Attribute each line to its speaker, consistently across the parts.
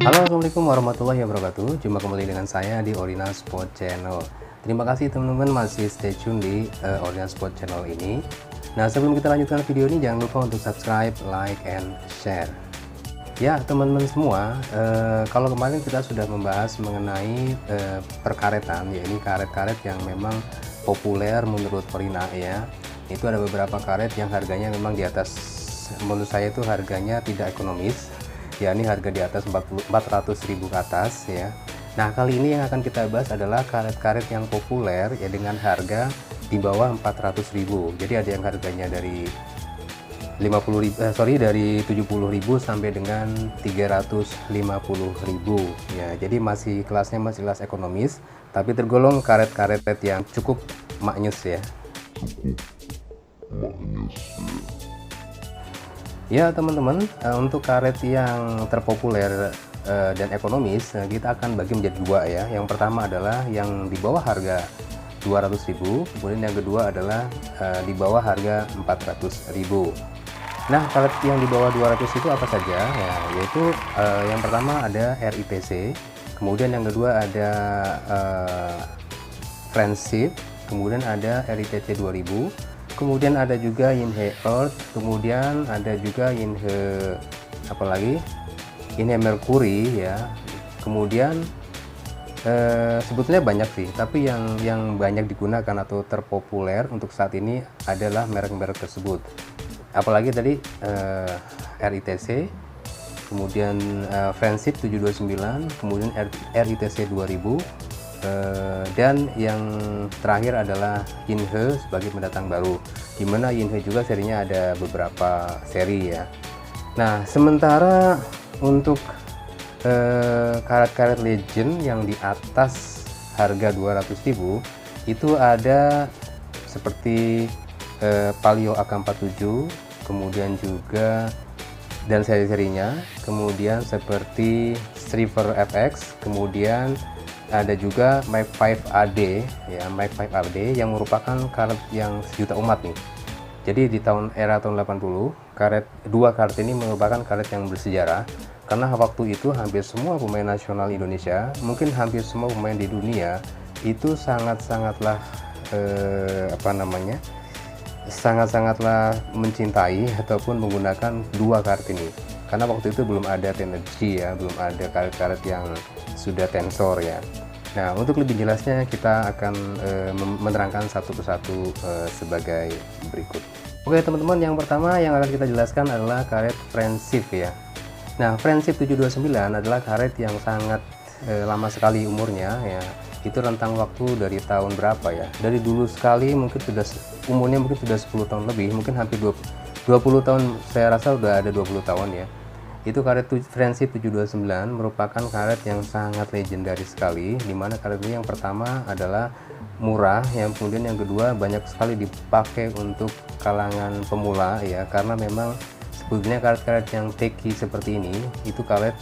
Speaker 1: Halo, assalamualaikum warahmatullahi wabarakatuh. Jumpa kembali dengan saya di Orina Sport Channel. Terima kasih teman-teman masih stay tune di Orina Sport Channel ini. Nah, sebelum kita lanjutkan video ini, jangan lupa untuk subscribe, like, and share. Ya, teman-teman semua, kalau kemarin kita sudah membahas mengenai perkaretan, ya ini karet-karet yang memang populer menurut Orina ya. Itu ada beberapa karet yang harganya memang di atas, menurut saya itu harganya tidak ekonomis. Ya, ini harga di atas 400.000 ke atas ya. Nah, kali ini yang akan kita bahas adalah karet-karet yang populer ya dengan harga di bawah 400.000. Jadi ada yang harganya dari dari 70.000 sampai dengan 350.000 ya. Jadi masih kelasnya masih kelas ekonomis, tapi tergolong karet-karet yang cukup maknyus ya. Ya teman-teman, untuk karet yang terpopuler dan ekonomis, kita akan bagi menjadi dua ya. Yang pertama adalah yang di bawah harga 200.000, kemudian yang kedua adalah di bawah harga 400.000. Nah, karet yang di bawah 200 itu apa saja ya, yaitu yang pertama ada RITC, kemudian yang kedua ada Friendship, kemudian ada RITC 2000, kemudian ada juga Yinhe Earth, kemudian ada juga Yinhe apalagi Yinhe Mercury ya. Kemudian sebetulnya banyak sih, tapi yang banyak digunakan atau terpopuler untuk saat ini adalah merek-merek tersebut. Apalagi tadi RITC, kemudian Friendship 729, kemudian RITC 2000, dan yang terakhir adalah Yinhe sebagai pendatang baru, dimana Yinhe juga serinya ada beberapa seri ya. Nah, sementara untuk karet-karet legend yang di atas harga 200.000 itu ada seperti Palio AK47, kemudian juga dan seri-serinya, kemudian seperti Striver FX, kemudian ada juga Mic 5 AD ya, Mic 5 AD yang merupakan karet yang sejuta umat nih. Jadi di tahun 80, dua karet ini merupakan karet yang bersejarah karena waktu itu hampir semua pemain nasional Indonesia, mungkin hampir semua pemain di dunia itu sangat-sangatlah sangat-sangatlah mencintai ataupun menggunakan dua karet ini, karena waktu itu belum ada teknologi ya, belum ada karet-karet yang sudah tensor ya. Nah, untuk lebih jelasnya kita akan menerangkan satu persatu sebagai berikut. Oke teman-teman, yang pertama yang akan kita jelaskan adalah karet Friendship ya. Nah, Friendship 729 adalah karet yang sangat lama sekali umurnya ya. Itu rentang waktu dari tahun berapa ya, dari dulu sekali, mungkin sudah umurnya mungkin sudah 10 tahun lebih, mungkin hampir 20 tahun, saya rasa udah ada 20 tahun ya. Itu karet Friendship 729 merupakan karet yang sangat legendaris sekali, dimana karet ini yang pertama adalah murah, yang kemudian yang kedua banyak sekali dipakai untuk kalangan pemula ya, karena memang sebetulnya karet-karet yang teki seperti ini itu karet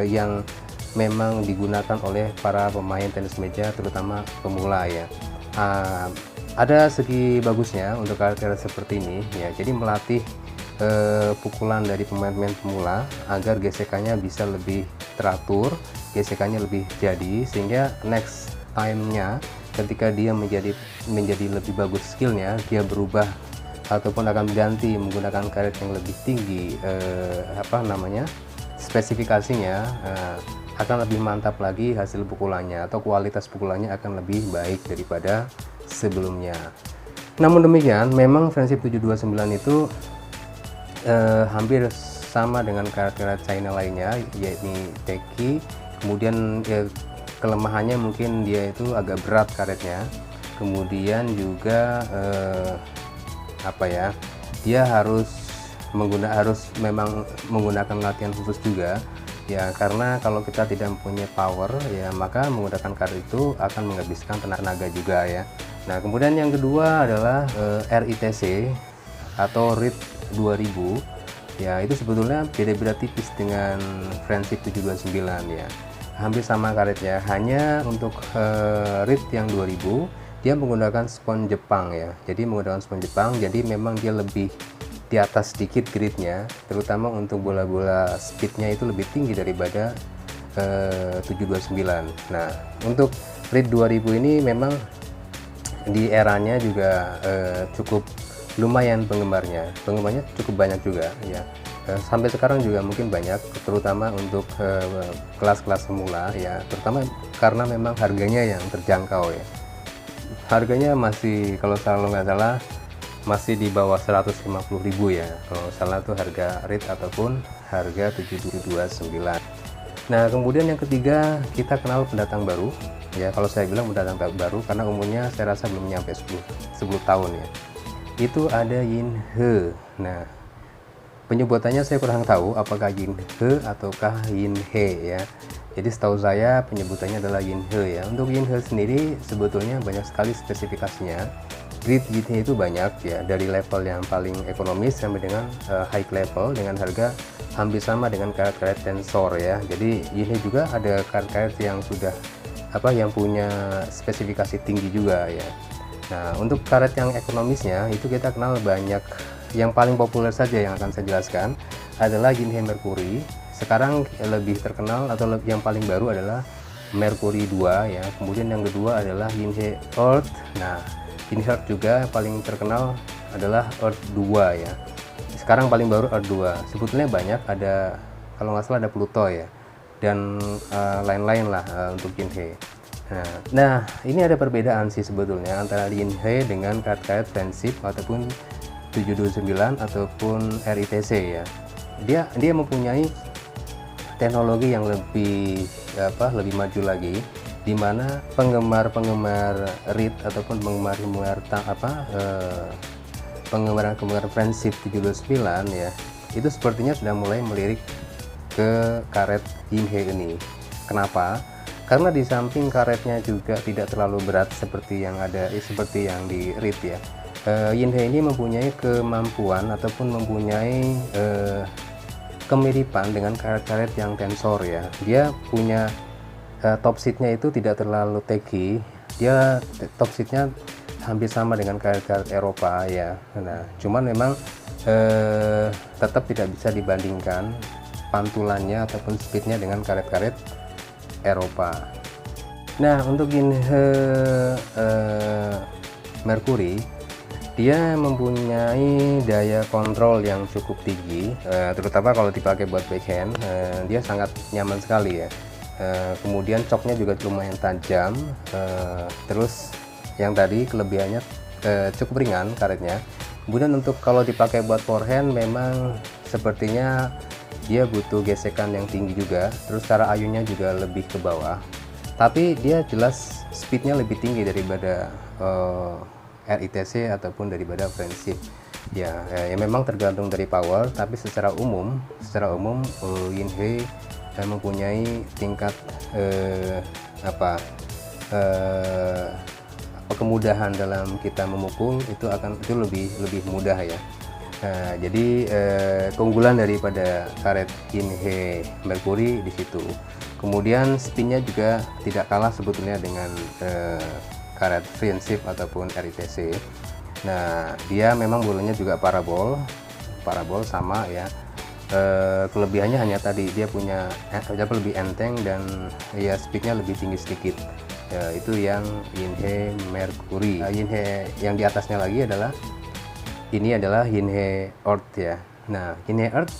Speaker 1: yang memang digunakan oleh para pemain tenis meja terutama pemula ya. Ada segi bagusnya untuk karet-karet seperti ini ya, jadi melatih pukulan dari pemain-pemain pemula agar gesekannya bisa lebih teratur, gesekannya lebih jadi, sehingga next time-nya ketika dia menjadi lebih bagus skillnya, dia berubah ataupun akan berganti menggunakan karet yang lebih tinggi spesifikasinya, akan lebih mantap lagi hasil pukulannya atau kualitas pukulannya akan lebih baik daripada sebelumnya. Namun demikian, memang Friendship 729 itu hampir sama dengan karet-karet China lainnya, yakni teki. Kemudian kelemahannya mungkin dia itu agak berat karetnya, kemudian juga dia harus memang menggunakan latihan khusus juga ya, karena kalau kita tidak mempunyai power ya, maka menggunakan karet itu akan menghabiskan tenaga juga ya. Nah, kemudian yang kedua adalah RITC atau RIT 2000 ya, itu sebetulnya beda-beda tipis dengan Friendship 729 ya, hampir sama karetnya, hanya untuk RIT yang 2000 dia menggunakan spons Jepang ya, jadi menggunakan spons Jepang, jadi memang dia lebih di atas sedikit gridnya, terutama untuk bola-bola speednya itu lebih tinggi daripada 729. Nah, untuk RID 2000 ini memang di eranya juga cukup lumayan penggemarnya cukup banyak juga ya. Sampai sekarang juga mungkin banyak, terutama untuk kelas-kelas semula ya, terutama karena memang harganya yang terjangkau ya. Harganya masih, kalau nggak salah masih di bawah 150.000 ya, kalau salah tuh harga RID ataupun harga 729. Nah, kemudian yang ketiga, kita kenal pendatang baru ya. Kalau saya bilang pendatang baru karena umurnya saya rasa belum nyampe 10 tahun ya. Itu ada Yinhe. Nah, penyebutannya saya kurang tahu apakah Yinhe ataukah Yinhe ya. Jadi setahu saya penyebutannya adalah Yinhe ya. Untuk Yinhe sendiri sebetulnya banyak sekali spesifikasinya. Grid Yinhe itu banyak ya, dari level yang paling ekonomis sampai dengan high level dengan harga hampir sama dengan karet-karet tensor ya. Jadi Yinhe juga ada karet-karet yang sudah yang punya spesifikasi tinggi juga ya. Nah, untuk karet yang ekonomisnya itu kita kenal banyak. Yang paling populer saja yang akan saya jelaskan adalah Yinhe Mercury. Sekarang lebih terkenal atau yang paling baru adalah Mercury 2 ya. Kemudian yang kedua adalah Yinhe Earth. Nah, Yinhe Earth juga paling terkenal adalah Earth 2 ya. Sekarang paling baru Earth 2. Sebetulnya banyak, ada kalau nggak salah ada Pluto ya, dan lain-lain lah untuk Yinhe. Nah, ini ada perbedaan sih sebetulnya antara Yinhe dengan karet-karet friendship ataupun 729 ataupun RITC ya. Dia mempunyai teknologi yang lebih maju lagi, di mana penggemar RID ataupun penggemar friendship 729 ya, itu sepertinya sudah mulai melirik ke karet Yinhe ini. Kenapa? Karena di samping karetnya juga tidak terlalu berat seperti yang di RID ya. Yinhe ini mempunyai kemampuan ataupun mempunyai kemiripan dengan karet-karet yang tensor ya. Dia punya top seatnya itu tidak terlalu taggy. Dia top seatnya hampir sama dengan karet-karet Eropa ya. Nah, cuman memang tetap tidak bisa dibandingkan pantulannya ataupun speednya dengan karet-karet Eropa. Nah, untuk Yinhe Mercury, dia mempunyai daya kontrol yang cukup tinggi, terutama kalau dipakai buat backhand. Dia sangat nyaman sekali ya. Kemudian coknya juga lumayan tajam. Terus yang tadi kelebihannya cukup ringan karetnya. Kemudian untuk kalau dipakai buat forehand, memang sepertinya dia butuh gesekan yang tinggi juga. Terus cara ayunnya juga lebih ke bawah. Tapi dia jelas speednya lebih tinggi daripada RITC ataupun daripada friendship ya. Memang tergantung dari power, tapi secara umum Yinhe mempunyai tingkat kemudahan dalam kita memukul itu lebih mudah ya. Jadi keunggulan daripada karet Yinhe Mercury di situ. Kemudian spinnya juga tidak kalah sebetulnya dengan karet friendship ataupun RITC. Nah, dia memang bulunya juga parabol sama ya. Kelebihannya hanya tadi dia punya lebih enteng dan ya speednya lebih tinggi sedikit. Itu yang Yinhe Mercury. Yinhe yang di atasnya lagi adalah Yinhe Earth ya. Nah, Yinhe Earth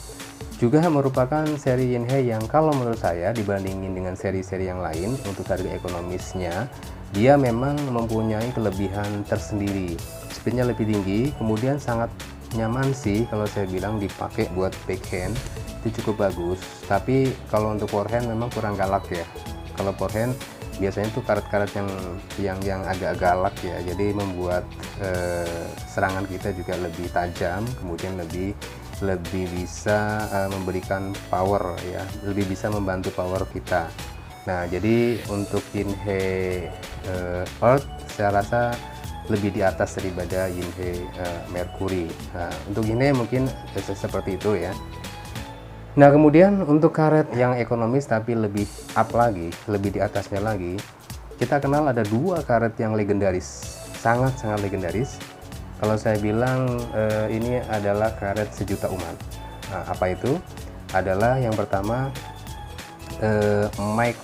Speaker 1: juga merupakan seri Yinhe yang kalau menurut saya dibandingin dengan seri-seri yang lain untuk harga ekonomisnya, dia memang mempunyai kelebihan tersendiri. Speednya lebih tinggi, kemudian sangat nyaman sih kalau saya bilang dipakai buat backhand itu cukup bagus. Tapi kalau untuk forehand memang kurang galak ya. Kalau forehand biasanya tuh karet-karet yang agak galak ya, jadi membuat serangan kita juga lebih tajam, kemudian lebih bisa memberikan power ya, lebih bisa membantu power kita. Nah, jadi untuk Yinhe Earth saya rasa lebih di atas daripada Yinhe Mercury. Nah, untuk Yinhe mungkin seperti itu ya. Nah, kemudian untuk karet yang ekonomis tapi lebih up lagi, lebih di atasnya lagi, kita kenal ada dua karet yang legendaris, sangat-sangat legendaris. Kalau saya bilang ini adalah karet sejuta umat. Nah, apa itu? Adalah yang pertama Mic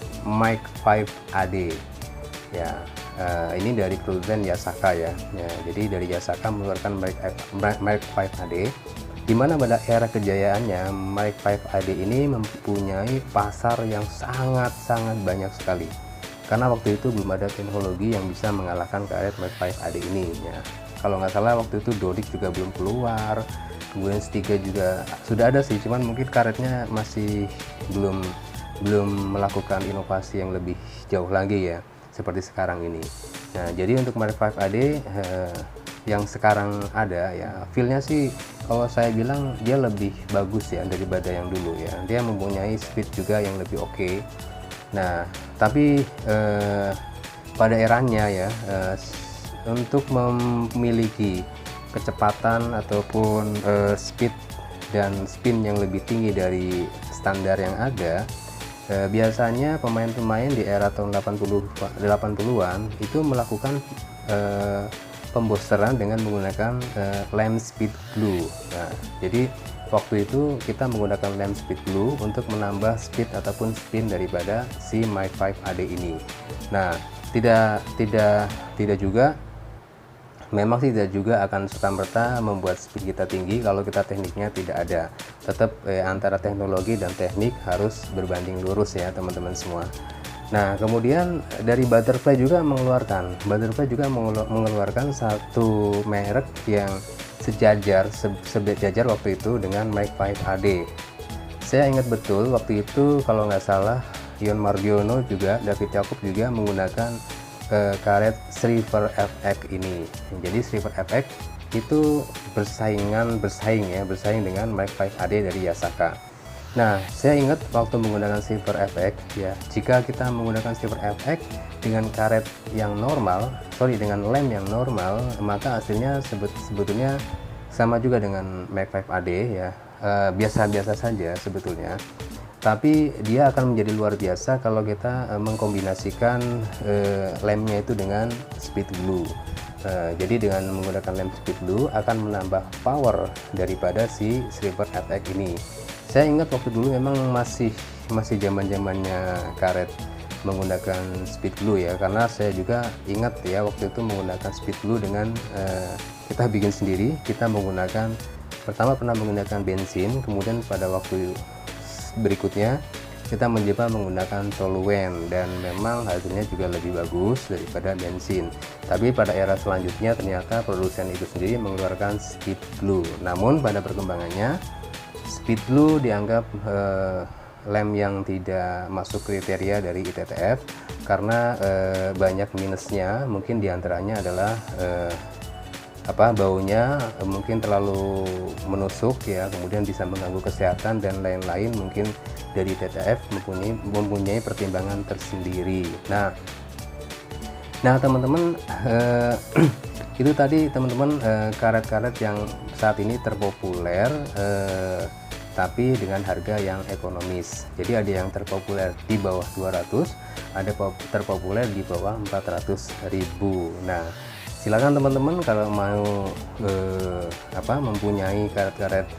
Speaker 1: 5 AD ya. Ini dari produsen Yasaka ya. Jadi dari Yasaka mengeluarkan Mic 5 AD, di mana pada era kejayaannya Mic 5 AD ini mempunyai pasar yang sangat banyak sekali, karena waktu itu belum ada teknologi yang bisa mengalahkan karet Mic 5 AD ini ya. Kalau nggak salah waktu itu Dodic juga belum keluar, kemudian Stiga juga sudah ada sih, cuman mungkin karetnya masih belum melakukan inovasi yang lebih jauh lagi ya, seperti sekarang ini. Nah, jadi untuk Mic 5 AD yang sekarang ada ya, feel-nya sih kalau saya bilang dia lebih bagus ya daripada yang dulu ya. Dia mempunyai speed juga yang lebih oke. Nah, tapi pada eranya ya, untuk memiliki kecepatan ataupun speed dan spin yang lebih tinggi dari standar yang ada, biasanya pemain-pemain di era tahun 80-an itu melakukan pembosteran dengan menggunakan lem speed glue. Nah, jadi waktu itu kita menggunakan lem speed glue untuk menambah speed ataupun spin daripada si Mic 5 AD ini. Nah, tidak juga, memang tidak juga akan serta-merta membuat speed kita tinggi kalau kita tekniknya tidak ada. Tetap antara teknologi dan teknik harus berbanding lurus ya teman-teman semua. Nah, kemudian dari Butterfly juga mengeluarkan satu merek yang sejajar waktu itu dengan Mic 5 AD. Saya ingat betul waktu itu kalau nggak salah Ion Margiono juga, David Jacob juga menggunakan karet Shriver FX ini. Jadi Shriver FX itu bersaing dengan Mic 5 AD dari Yasaka. Nah, saya ingat waktu menggunakan Shriver FX ya, jika kita menggunakan Shriver FX dengan karet yang normal, dengan lem yang normal, maka hasilnya sebetulnya sama juga dengan Mic 5 AD ya, biasa-biasa saja sebetulnya. Tapi dia akan menjadi luar biasa kalau kita mengkombinasikan lemnya itu dengan speed glue. Jadi dengan menggunakan lem speed glue akan menambah power daripada si Shriver FX ini. Saya ingat waktu dulu memang masih zaman-zamannya karet menggunakan speed glue ya, karena saya juga ingat ya waktu itu menggunakan speed glue dengan kita bikin sendiri. Kita pertama pernah menggunakan bensin, kemudian pada waktu berikutnya kita mencoba menggunakan toluene, dan memang hasilnya juga lebih bagus daripada bensin. Tapi pada era selanjutnya ternyata produsen itu sendiri mengeluarkan speed glue. Namun pada perkembangannya speed glue dianggap lem yang tidak masuk kriteria dari ITTF karena banyak minusnya. Mungkin diantaranya adalah baunya mungkin terlalu menusuk ya, kemudian bisa mengganggu kesehatan dan lain-lain. Mungkin dari ITTF mempunyai pertimbangan tersendiri. Nah teman-teman, itu tadi teman-teman karet-karet yang saat ini terpopuler, tapi dengan harga yang ekonomis. Jadi ada yang terpopuler di bawah 200, ada terpopuler di bawah 400.000. Nah, silakan teman-teman kalau mau mempunyai karet-karet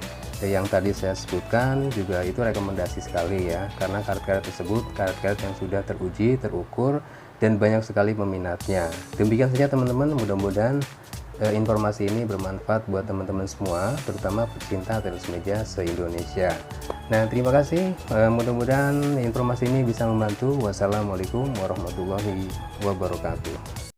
Speaker 1: yang tadi saya sebutkan, juga itu rekomendasi sekali ya, karena karet-karet tersebut karet-karet yang sudah teruji, terukur, dan banyak sekali peminatnya. Demikian saja teman-teman, mudah-mudahan informasi ini bermanfaat buat teman-teman semua, terutama pecinta tenis meja se-Indonesia. Nah, terima kasih, mudah-mudahan informasi ini bisa membantu. Wassalamualaikum warahmatullahi wabarakatuh.